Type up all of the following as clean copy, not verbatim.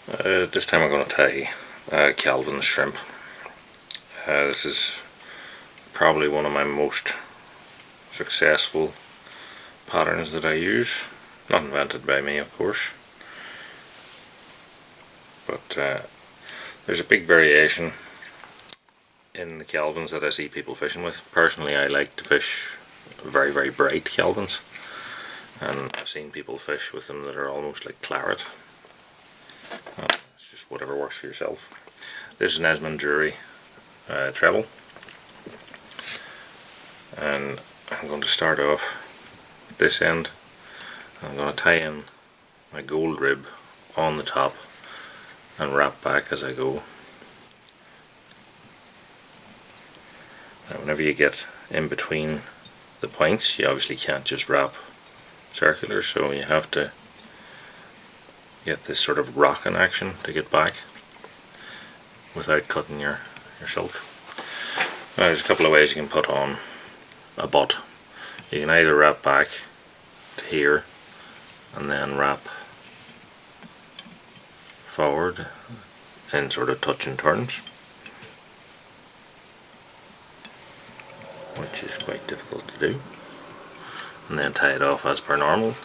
This time I'm going to tie Calvin's shrimp. This is probably one of my most successful patterns that I use. Not invented by me, of course, but there's a big variation in the Calvins that I see people fishing with. Personally, I like to fish very, very bright Calvins, and I've seen people fish with them that are almost like claret. It's just whatever works for yourself. This is an Esmond Drury treble, and I'm going to start off at this end. I'm going to tie in my gold rib on the top and wrap back as I go. Now, whenever you get in between the points, you obviously can't just wrap circular, so you have to get this sort of rocking action to get back without cutting your silk. Now, there's a couple of ways you can put on a butt. You can either wrap back to here and then wrap forward in sort of touch and turns, which is quite difficult to do, and then tie it off as per normal.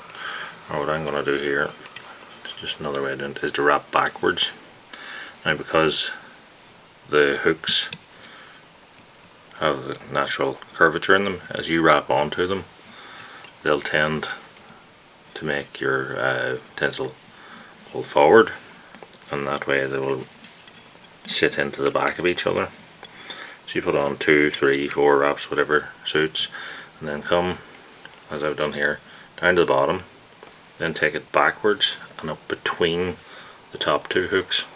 Or what I'm going to do here, it's just another way of doing it, is to wrap backwards. Now, because the hooks have a natural curvature in them, as you wrap onto them, they'll tend to make your tinsel pull forward, and that way they will sit into the back of each other. So you put on 2, 3, 4 wraps, whatever suits, and then come, as I've done here, down to the bottom, then take it backwards and up between the top two hooks.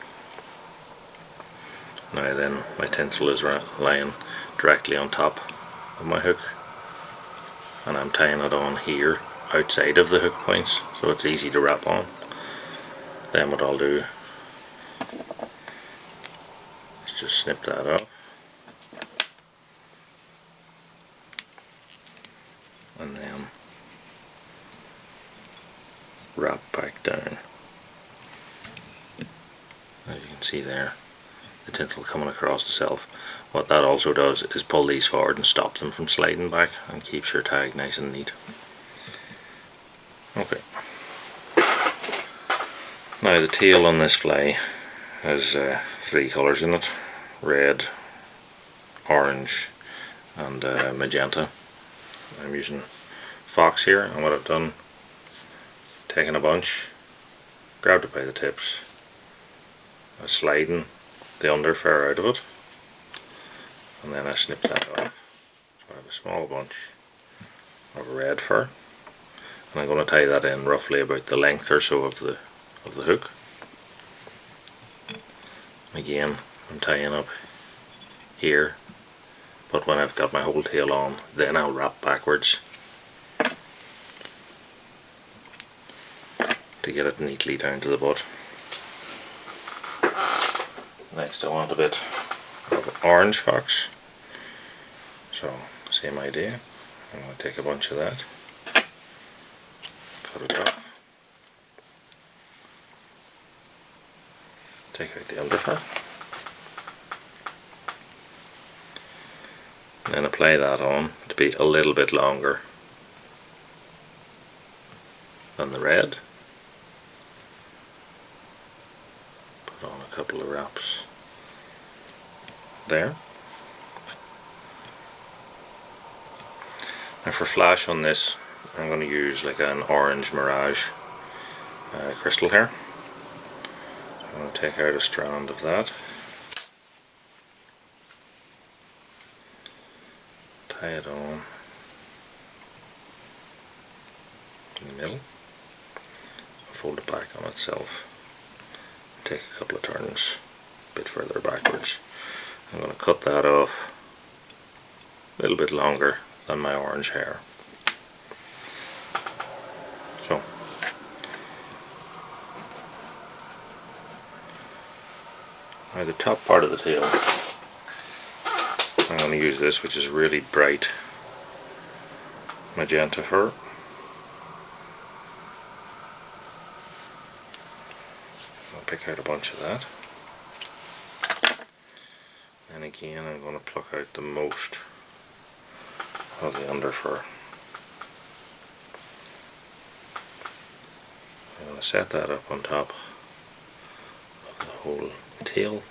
Now then, my tinsel is lying directly on top of my hook, and I'm tying it on here outside of the hook points, so it's easy to wrap on. Then what I'll do is just snip that off, and then wrap back down. As you can see there, the tinsel coming across the self. What that also does is pull these forward and stop them from sliding back, and keeps your tag nice and neat. Okay. Now, the tail on this fly has 3 colours in it: red, orange and magenta. I'm using fox here, and what I've done, taken a bunch, grabbed it by the tips, I'm sliding the under fur out of it, and then I snip that off. So I have a small bunch of red fur, and I'm going to tie that in roughly about the length or so of the hook. Again, I'm tying up here, but when I've got my whole tail on, then I'll wrap backwards to get it neatly down to the butt. Next, I want a bit of orange fox, so same idea. I'm going to take a bunch of that, cut it off, take out the underfur, and then apply that on to be a little bit longer than the red. Put on a couple of wraps there. Now, for flash on this, I'm going to use like an orange mirage crystal hair. I'm going to take out a strand of that, tie it on in the middle, fold it back on itself, take a couple of turns a bit further backwards. I'm going to cut that off a little bit longer than my orange hair. So, now the top part of the tail, I'm going to use this, which is really bright magenta fur. pick out a bunch of that. And again, I'm going to pluck out the most of the underfur. I'm going to set that up on top of the whole tail.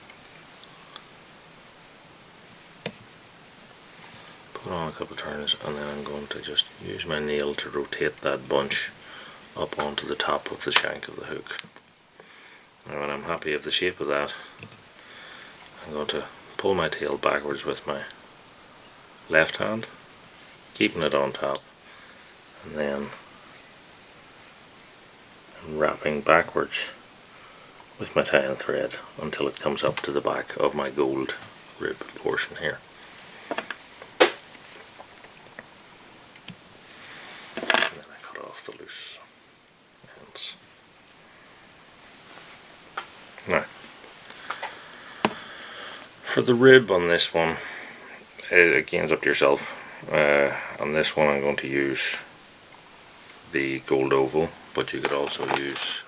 Put on a couple of turns, and then I'm going to just use my nail to rotate that bunch up onto the top of the shank of the hook. Now when I'm happy with the shape of that, I'm going to pull my tail backwards with my left hand, keeping it on top, and then I'm wrapping backwards with my tying thread until it comes up to the back of my gold rib portion here. And then I cut off the loose ends. Now, for the rib on this one, again, it's up to yourself. On this one I'm going to use the gold oval, but you could also use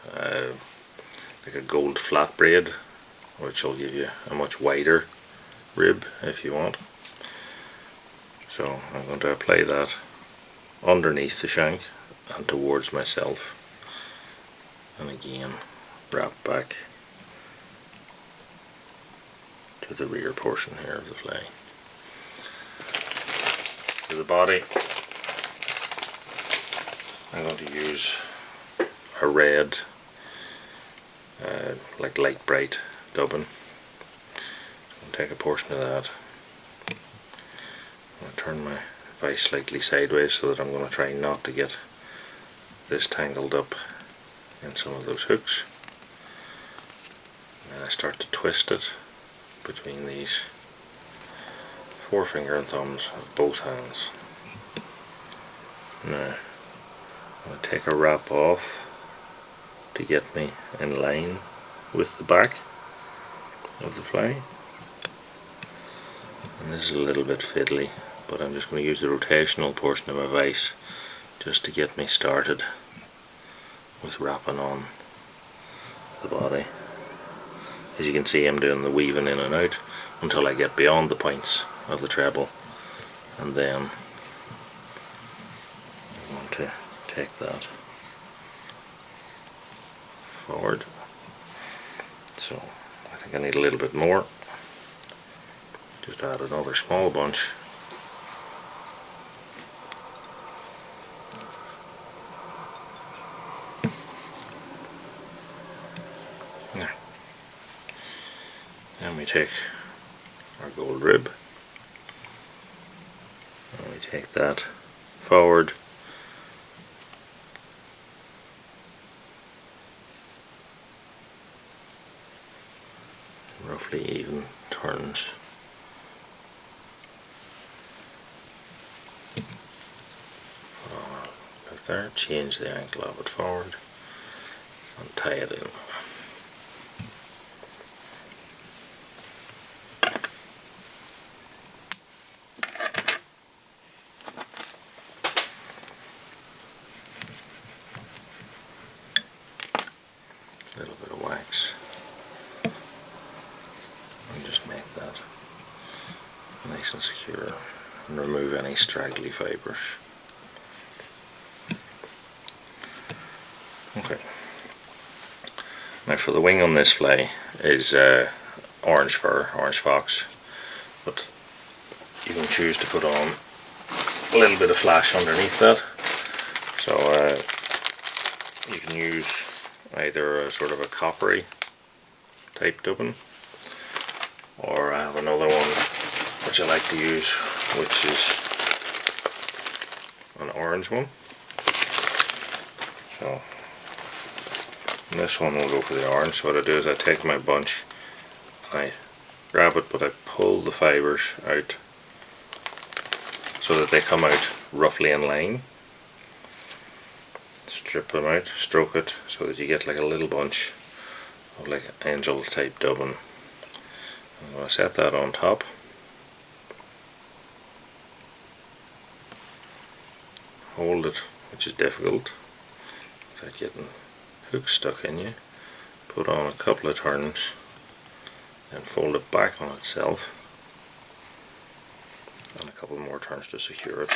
like a gold flat braid, which will give you a much wider rib if you want. So I'm going to apply that underneath the shank and towards myself, and again wrap back to the rear portion here of the fly. For the body, I'm going to use a red, like light bright dubbin. I'll take a portion of that. I'm going to turn my vise slightly sideways so that I'm going to try not to get this tangled up in some of those hooks. And I start to twist it between these forefinger and thumbs of both hands. Now, I'm going to take a wrap off to get me in line with the back of the fly. And this is a little bit fiddly, but I'm just going to use the rotational portion of my vise just to get me started with wrapping on the body. As you can see, I'm doing the weaving in and out until I get beyond the points of the treble, and then I want to take that forward. So I think I need a little bit more. Just add another small bunch. There. Then we take our gold rib and we take that forward, roughly even turns. Out there, change the angle of it forward and tie it in. A little bit of wax and just make that nice and secure and remove any straggly fibres. Okay. Now for the wing on this fly is orange fur, orange fox, but you can choose to put on a little bit of flash underneath that. So you can use either a sort of a coppery type dubbin, or I have another one which I like to use, which is an orange one. So this one will go for the orange. So what I do is I take my bunch and I grab it, but I pull the fibres out so that they come out roughly in line. Strip them out, stroke it so that you get like a little bunch of like angel type dubbin. I'm going to set that on top. Hold it, which is difficult without getting hooks stuck in you, put on a couple of turns, and fold it back on itself, and a couple more turns to secure it.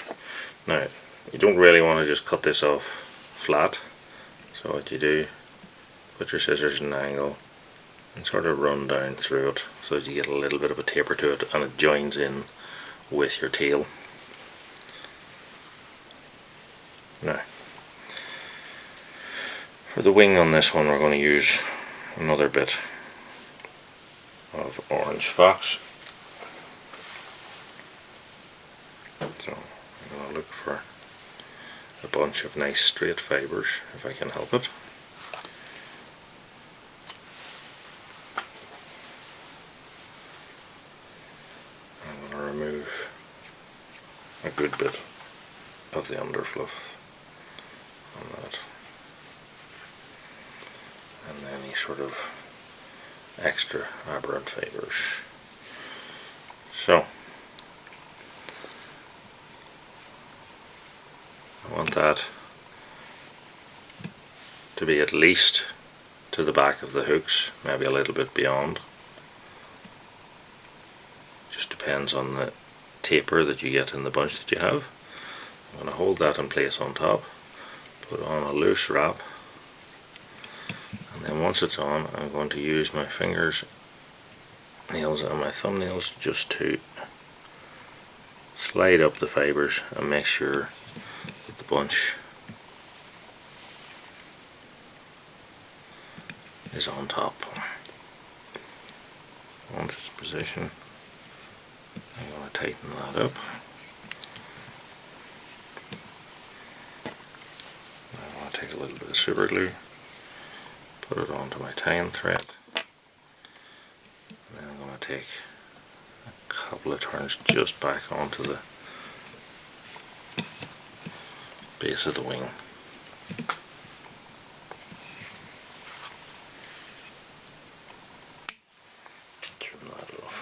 Now, you don't really want to just cut this off flat, so what you do, put your scissors in an angle and sort of run down through it so that you get a little bit of a taper to it and it joins in with your tail. Now, for the wing on this one, we're going to use another bit of orange fox. So I'm going to look for a bunch of nice straight fibres if I can help it. I'm going to remove a good bit of the underfluff on that, and any sort of extra aberrant fibres. So I want that to be at least to the back of the hooks, maybe a little bit beyond. Just depends on the taper that you get in the bunch that you have. I'm going to hold that in place on top, put on a loose wrap, and then once it's on, I'm going to use my fingers, nails and my thumbnails just to slide up the fibres and make sure that the bunch is on top. Once it's positioned, I'm going to tighten that up. I'm going to take a little bit of super glue, put it onto my tying thread, and then I'm going to take a couple of turns just back onto the base of the wing. Trim that off.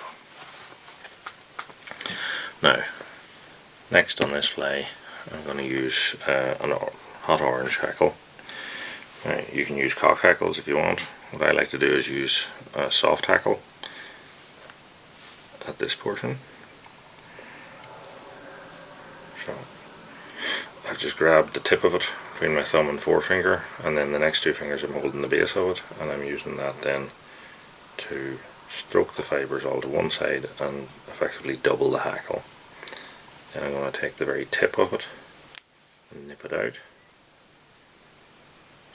Now, next on this fly, I'm going to use an hot orange hackle. Now, you can use cock hackles if you want. What I like to do is use a soft hackle at this portion. So I've just grabbed the tip of it between my thumb and forefinger, and then the next two fingers I'm holding the base of it, and I'm using that then to stroke the fibres all to one side and effectively double the hackle. Then I'm going to take the very tip of it and nip it out,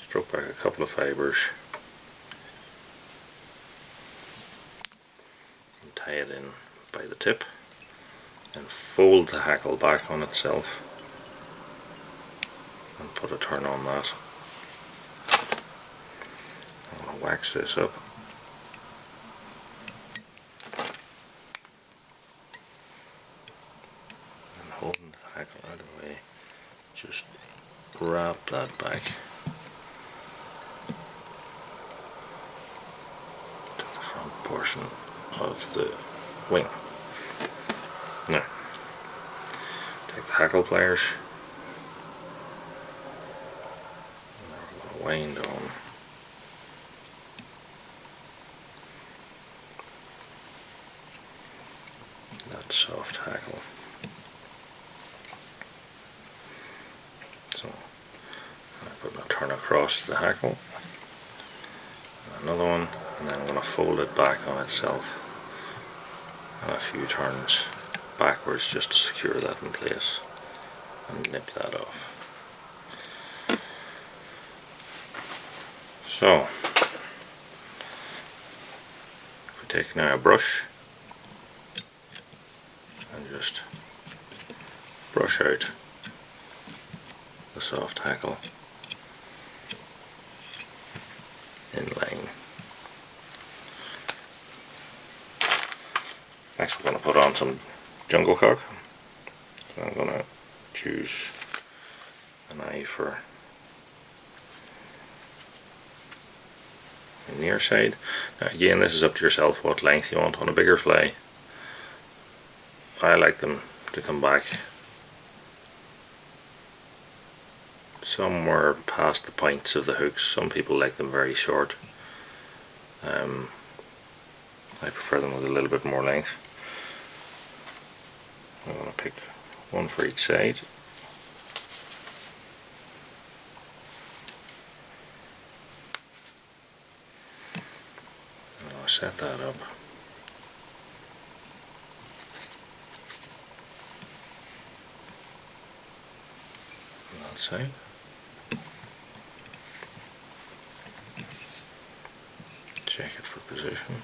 stroke back a couple of fibres and tie it in by the tip, and fold the hackle back on itself and put a turn on that. I'm going to wax this up. And holding the hackle out of the way, just wrap that back to the front portion of the wing. Now, take the hackle pliers, and we're going to wind on that soft hackle. So I put my turn across the hackle, another one, and then I'm going to fold it back on itself, and a few turns backwards just to secure that in place and nip that off. So if we take now a brush and just brush out the soft hackle in line. Next we're going to put on some jungle cock. So I'm going to choose an eye for the near side. Now again, this is up to yourself what length you want. On a bigger fly, I like them to come back somewhere past the points of the hooks. Some people like them very short. I prefer them with a little bit more length. I'm going to pick one for each side. And I'll set that up. On that side. Check it for position.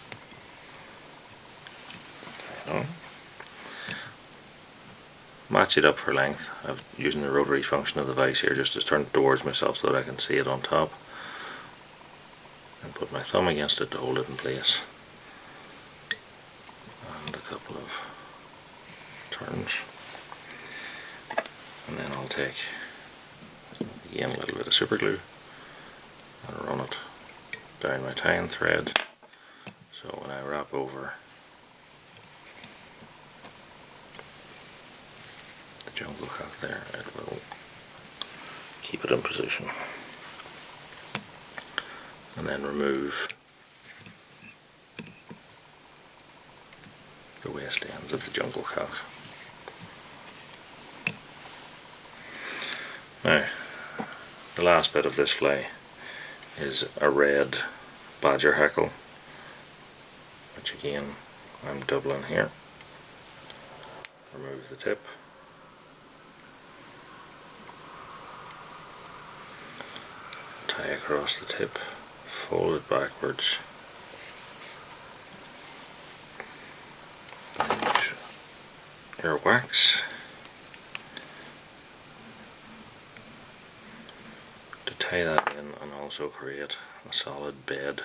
Match it up for length. I'm using the rotary function of the vise here just to turn it towards myself so that I can see it on top. And put my thumb against it to hold it in place. And a couple of turns. And then I'll take, again, a little bit of super glue and run it down my tying thread. So when I wrap over the jungle cock there, it will keep it in position. And then remove the waist ends of the jungle cock. Now, the last bit of this fly is a red badger hackle, which again I'm doubling here. Remove the tip. Tie across the tip, fold it backwards. Use your wax to tie that in and also create a solid bed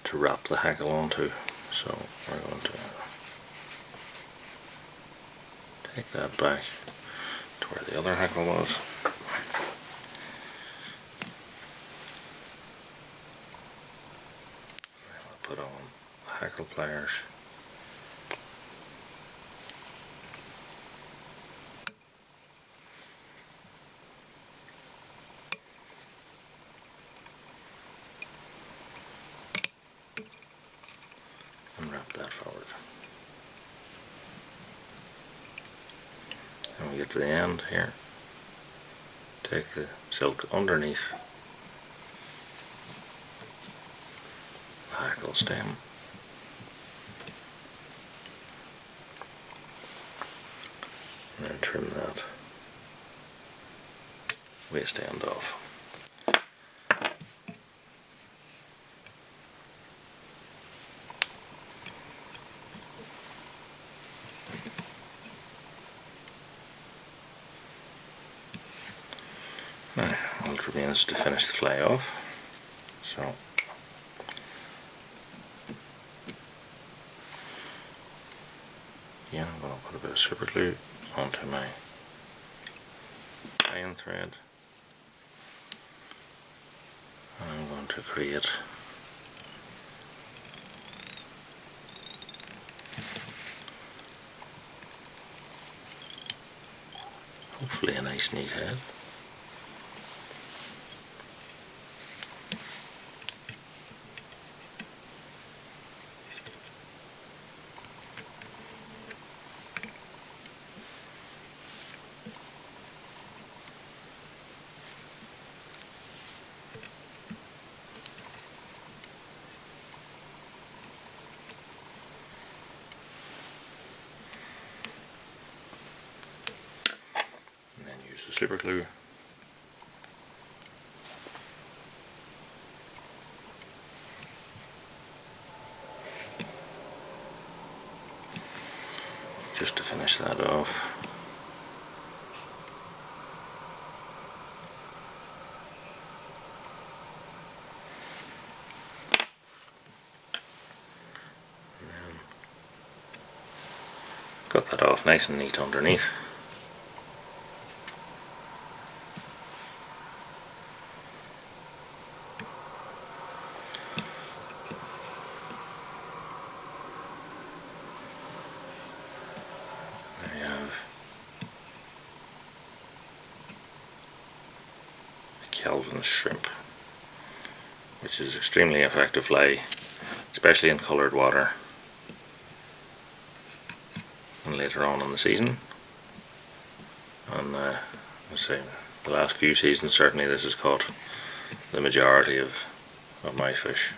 to wrap the hackle onto. So we're going to take that back to where the other hackle was. Put on hackle pliers. And wrap that forward. And we get to the end here. Take the silk underneath the hackle stem. And then trim that waist end off. Now, all it remains to finish the fly off. So, again, I'm going to put a bit of super glue onto my tying thread, and I'm going to create hopefully a nice neat head. Use the super glue. Just to finish that off. And then cut that off nice and neat underneath. Kelvin's shrimp, which is extremely effective fly especially in coloured water and later on in the season. And let's say the last few seasons certainly this has caught the majority of my fish.